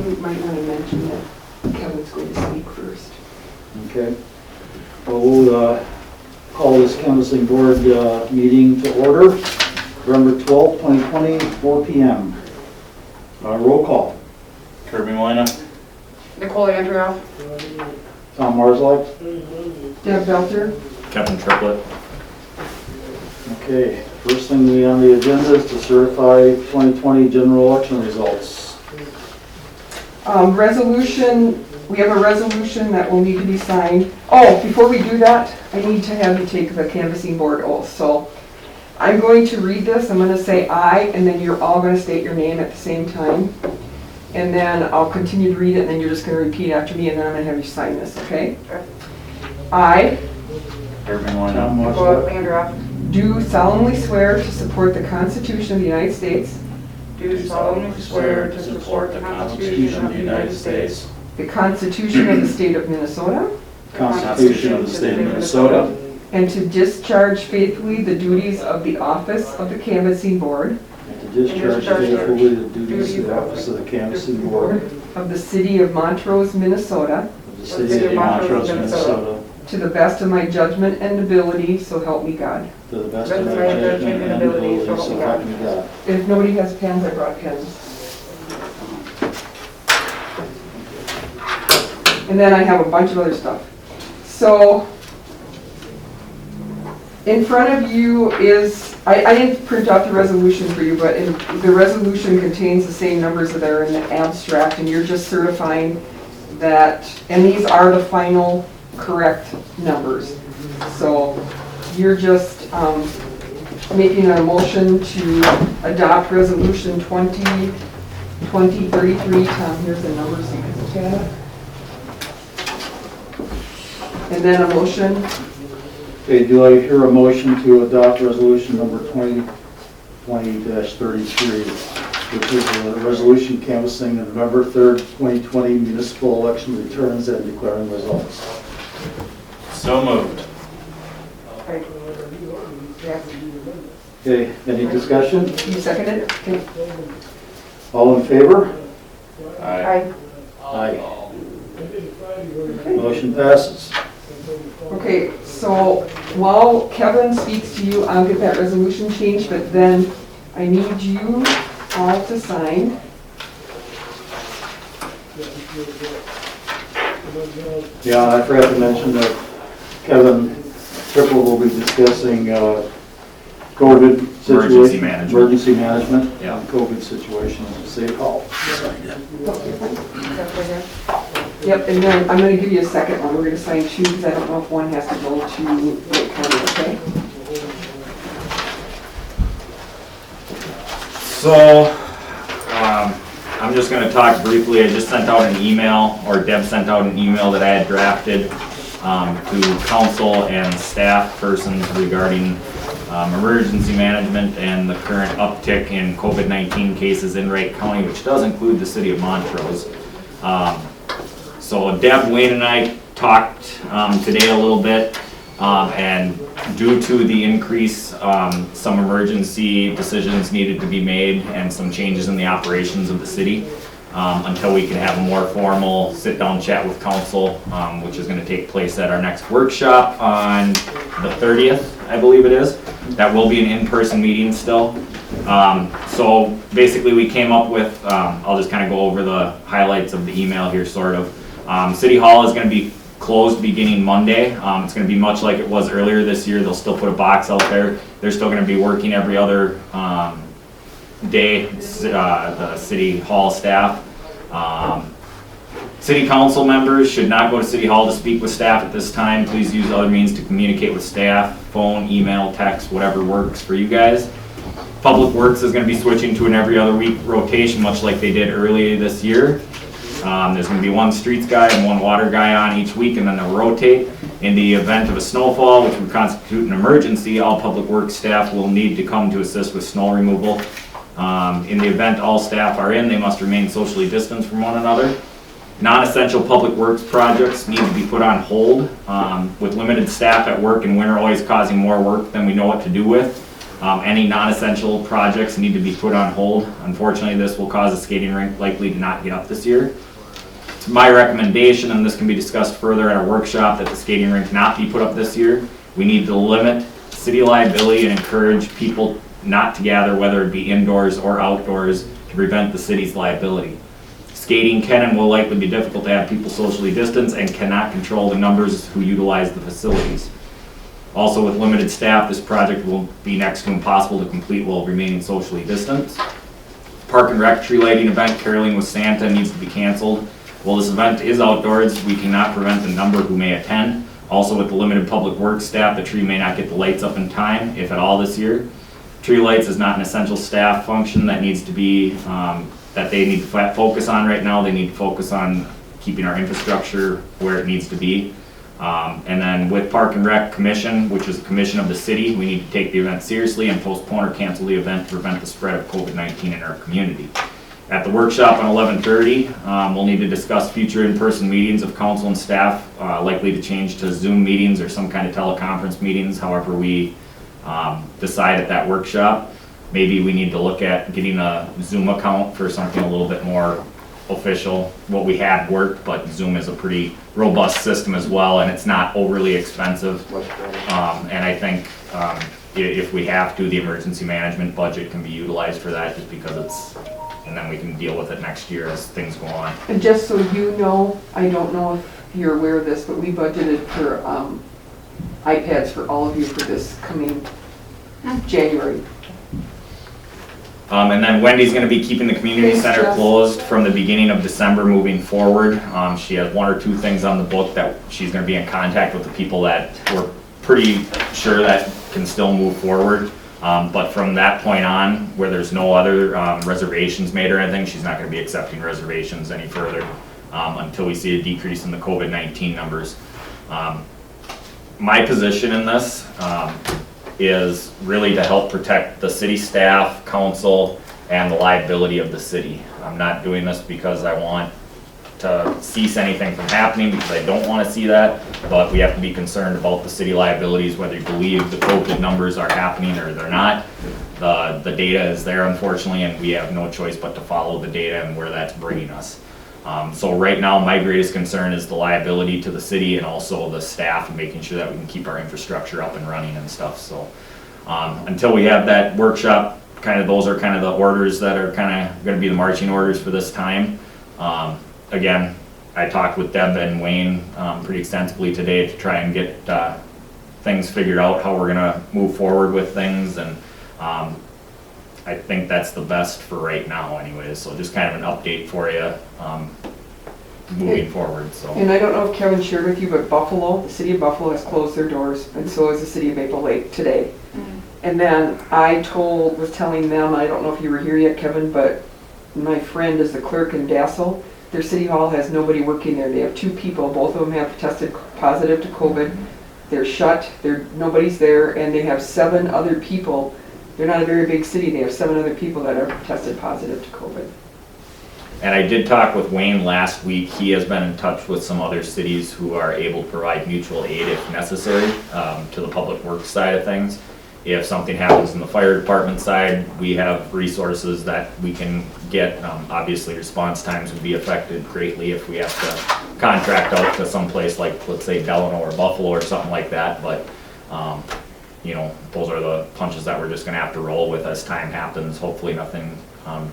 you might want to mention that Kevin's going to speak first. Okay. Well, we'll call this canvassing board meeting to order. November 12th, 2020, 4 p.m. Roll call. Kirby Moyna. Nicole Andreoff. Tom Marzlak. Deb Belter. Kevin Triplett. Okay, first thing on the agenda is to certify 2020 general election results. Resolution, we have a resolution that will need to be signed. Oh, before we do that, I need to have you take the canvassing board oath. So I'm going to read this, I'm going to say aye, and then you're all going to state your name at the same time. And then I'll continue to read it, and then you're just going to repeat after me, and then I'm going to have you sign this, okay? Okay. I Kirby Tom Moyna. Nicole Marzlak. Andreoff. do solemnly swear to support the Constitution of the United States, Do solemnly swear to support the Constitution of the United States, the Constitution of the State of Minnesota, Constitution of the State of Minnesota, and to discharge faithfully the duties of the office of the canvassing board and to discharge faithfully the duties of the office of the canvassing board of the city of Montrose, Minnesota, of the city of Montrose, Minnesota, to the best of my judgment and ability, so help me God. to the best of my judgment and ability, so help me God. If nobody has pens, I brought pens. And then I have a bunch of other stuff. So, in front of you is, I didn't print out the resolution for you, but the resolution contains the same numbers that are in the abstract, and you're just certifying that, and these are the final correct numbers. So, you're just making a motion to adopt resolution 2033. Tom, here's the numbers so you can look at it. And then a motion. Okay, do I hear a motion to adopt resolution number 2020-33, which is a resolution canvassing the November 3rd, 2020 municipal election returns and declaring results? So moved. Okay, any discussion? You second it? Okay. All in favor? Aye. Aye. Motion passes. Okay, so while Kevin speaks to you, I'll get that resolution changed, but then I need you all to sign. Yeah, I forgot to mention that Kevin Triple will be discussing COVID situation. Emergency management. Emergency management. Yeah. COVID situation at City Hall. Yep, and then I'm gonna give you a second one. We're gonna sign two, because I don't know if one has to go to Lake County, okay? So, I'm just going to talk briefly. I just sent out an email, or Deb sent out an email that I had drafted to council and staff persons regarding emergency management and the current uptick in COVID-19 cases in Wright County, which does include the city of Montrose. So Deb, Wayne, and I talked today a little bit, and due to the increase, some emergency decisions needed to be made and some changes in the operations of the city until we can have a more formal sit-down chat with council, which is going to take place at our next workshop on the 30th, I believe it is. That will be an in-person meeting still. So basically we came up with, I'll just kind of go over the highlights of the email here sort of. City Hall is going to be closed beginning Monday. It's going to be much like it was earlier this year. They'll still put a box out there. They're still going to be working every other day, the City Hall staff. City council members should not go to City Hall to speak with staff at this time. Please use other means to communicate with staff, phone, email, text, whatever works for you guys. Public Works is going to be switching to an every other week rotation, much like they did earlier this year. There's going to be one streets guy and one water guy on each week, and then they'll rotate. In the event of a snowfall, which would constitute an emergency, all Public Works staff will need to come to assist with snow removal. In the event all staff are in, they must remain socially distanced from one another. Non-essential public works projects need to be put on hold. With limited staff at work and winter always causing more work than we know what to do with, Any non-essential projects need to be put on hold. Unfortunately, this will cause the skating rink likely to not get up this year. It's my recommendation, and this can be discussed further at our workshop, that the skating rink not be put up this year. We need to limit city liability and encourage people not to gather, whether it be indoors or outdoors, to prevent the city's liability. Skating can and will likely be difficult to have people socially distance and cannot control the numbers who utilize the facilities. Also, with limited staff, this project will be next to impossible to complete while remaining socially distanced. Park and Rec tree lighting event, Caroling with Santa, needs to be canceled. While this event is outdoors, we cannot prevent the number who may attend. Also, with the limited public works staff, the tree may not get the lights up in time, if at all, this year. Tree lights is not an essential staff function that needs to be, that they need to focus on right now. They need to focus on keeping our infrastructure where it needs to be. And then with Park and Rec Commission, which is a commission of the city, we need to take the event seriously and postpone or cancel the event to prevent the spread of COVID-19 in our community. At the workshop on 11:30, we'll need to discuss future in-person meetings of council and staff, likely to change to Zoom meetings or some kind of teleconference meetings, however we decide at that workshop. Maybe we need to look at getting a Zoom account for something a little bit more official. What we had worked, but Zoom is a pretty robust system as well, and it's not overly expensive. And I think if we have to, the emergency management budget can be utilized for that, just because it's, and then we can deal with it next year as things go on. And just so you know, I don't know if you're aware of this, but we budgeted for iPads for all of you for this coming January. And then Wendy's gonna be keeping the community Thanks, center Jess. closed from the beginning of December moving forward. She has one or two things on the book that she's gonna be in contact with the people that we're pretty sure that can still move forward. But from that point on, where there's no other reservations made or anything, she's not gonna be accepting reservations any further until we see a decrease in the COVID-19 numbers. My position in this is really to help protect the city staff, council, and the liability of the city. I'm not doing this because I want to cease anything from happening, because I don't want to see that, but we have to be concerned about the city liabilities, whether you believe the COVID numbers are happening or they're not. The data is there, unfortunately, and we have no choice but to follow the data and where that's bringing us. So right now, my greatest concern is the liability to the city and also the staff, and making sure that we can keep our infrastructure up and running and stuff. So until we have that workshop, those are kind of the orders that are kind of going to be the marching orders for this time. Again, I talked with Deb and Wayne pretty extensively today to try and get things figured out, how we're going to move forward with things, and I think that's the best for right now anyways. So just kind of an update for you moving forward. So. And I don't know if Kevin shared with you, but Buffalo, the city of Buffalo has closed their doors, and so has the city of Maple Lake today. And then I was telling them, I don't know if you were here yet, Kevin, but my friend is the clerk in Dassel. Their city hall has nobody working there. They have 2 people, both of them have tested positive to COVID. They're shut, nobody's there, and they have 7 other people. They're not a very big city. They have 7 other people that are tested positive to COVID. And I did talk with Wayne last week. He has been in touch with some other cities who are able to provide mutual aid if necessary to the public works side of things. If something happens in the fire department side, we have resources that we can get. Obviously, response times would be affected greatly if we have to contract out to some place like, let's say, Delano or Buffalo or something like that. But those are the punches that we're just gonna have to roll with as time happens. Hopefully nothing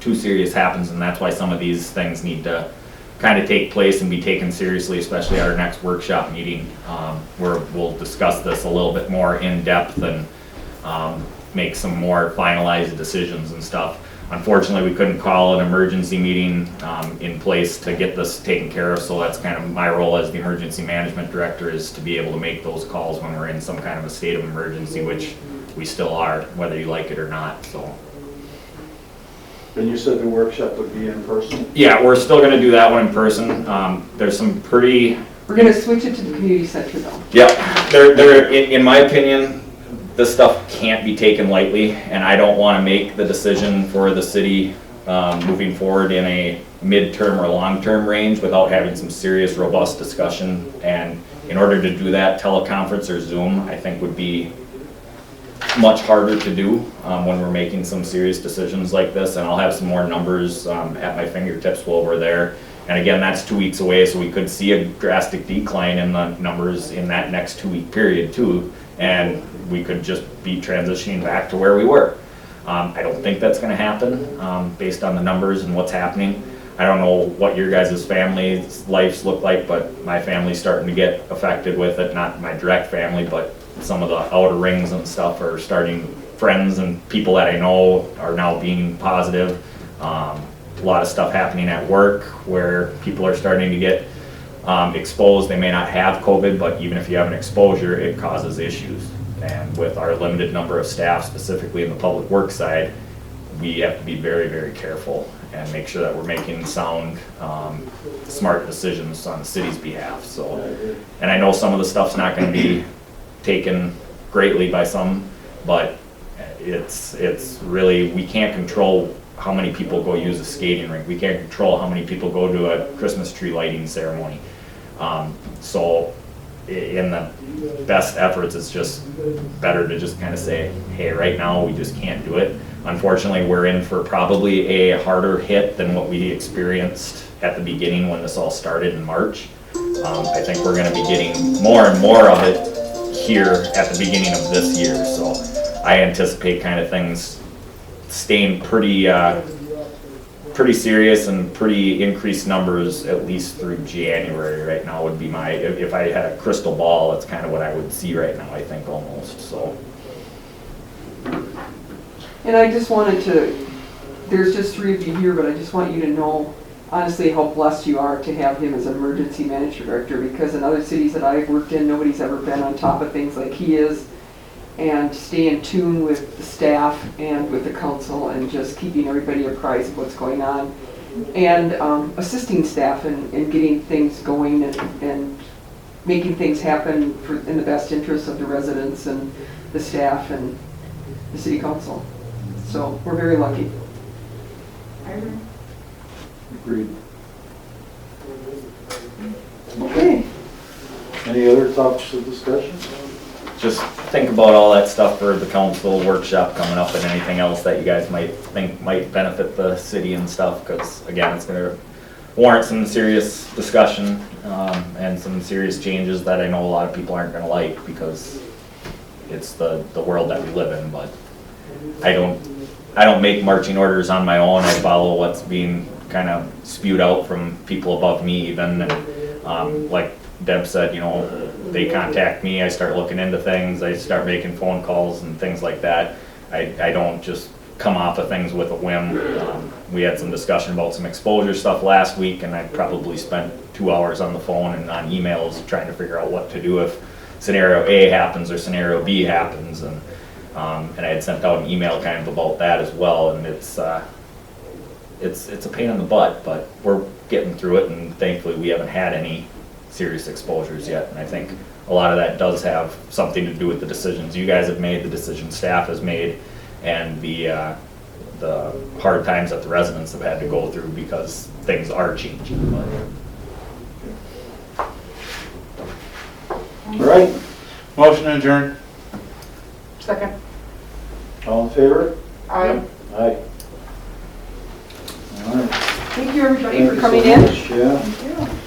too serious happens, and that's why some of these things need to kind of take place and be taken seriously, especially at our next workshop meeting, where we'll discuss this a little bit more in depth and make some more finalized decisions and stuff. Unfortunately, we couldn't call an emergency meeting in place to get this taken care of, so that's kind of my role as the emergency management director, is to be able to make those calls when we're in some kind of a state of emergency, which we still are, whether you like it or not. So. And you said the workshop would be in person? Yeah, we're still going to do that one in person. There's some pretty... We're going to switch it to the community center though. Yeah, in my opinion, this stuff can't be taken lightly, and I don't want to make the decision for the city moving forward in a midterm or long-term range without having some serious, robust discussion. And in order to do that, teleconference or Zoom, I think would be much harder to do when we're making some serious decisions like this, and I'll have some more numbers at my fingertips while we're there. And again, that's 2 weeks away, so we could see a drastic decline in the numbers in that next 2-week period too, and we could just be transitioning back to where we were. I don't think that's gonna happen based on the numbers and what's happening. I don't know what your guys' family's lives look like, but my family's starting to get affected with it. Not my direct family, but some of the outer rings and stuff are starting, friends and people that I know are now being positive. A lot of stuff happening at work where people are starting to get exposed. They may not have COVID, but even if you have an exposure, it causes issues. And with our limited number of staff, specifically in the public works side, we have to be very, very careful and make sure that we're making sound, smart decisions on the city's behalf. So, and I know some of the stuff's not gonna be taken greatly by some, but it's really, we can't control how many people go use a skating rink. We can't control how many people go to a Christmas tree lighting ceremony. So in the best efforts, it's just better to just kind of say, hey, right now we just can't do it. Unfortunately, we're in for probably a harder hit than what we experienced at the beginning when this all started in March. I think we're gonna be getting more and more of it here at the beginning of this year. So I anticipate kind of things staying pretty serious and pretty increased numbers at least through January right now would be my, if I had a crystal ball, that's kind of what I would see right now, I think almost, so. And I just wanted to, there's just 3 of you here, but I just want you to know honestly how blessed you are to have him as an emergency management director, because in other cities that I've worked in, nobody's ever been on top of things like he is, and stay in tune with the staff and with the council and just keeping everybody apprised of what's going on, and assisting staff in getting things going and making things happen in the best interest of the residents and the staff and the city council. So we're very lucky. Agreed. Okay. Any other topics of discussion? Just think about all that stuff for the council workshop coming up and anything else that you guys might think might benefit the city and stuff, because again, it's gonna warrant some serious discussion and some serious changes that I know a lot of people aren't gonna like, because it's the world that we live in. But I don't make marching orders on my own. I follow what's being kind of spewed out from people above me even, and like Deb said, you know, they contact me, I start looking into things, I start making phone calls and things like that. I don't just come off of things with a whim. We had some discussion about some exposure stuff last week, and I probably spent 2 hours on the phone and on emails trying to figure out what to do if scenario A happens or scenario B happens, and I had sent out an email kind of about that as well, and it's a pain in the butt, but we're getting through it, and thankfully we haven't had any serious exposures yet. And I think a lot of that does have something to do with the decisions you guys have made, the decision staff has made, and the hard times that the residents have had to go through because things are changing. All right, Motion adjourned. Second. all in favor? Aye. Aye. All right. Thank you, everybody, Thank for you coming so in. much. Yeah. Thank you.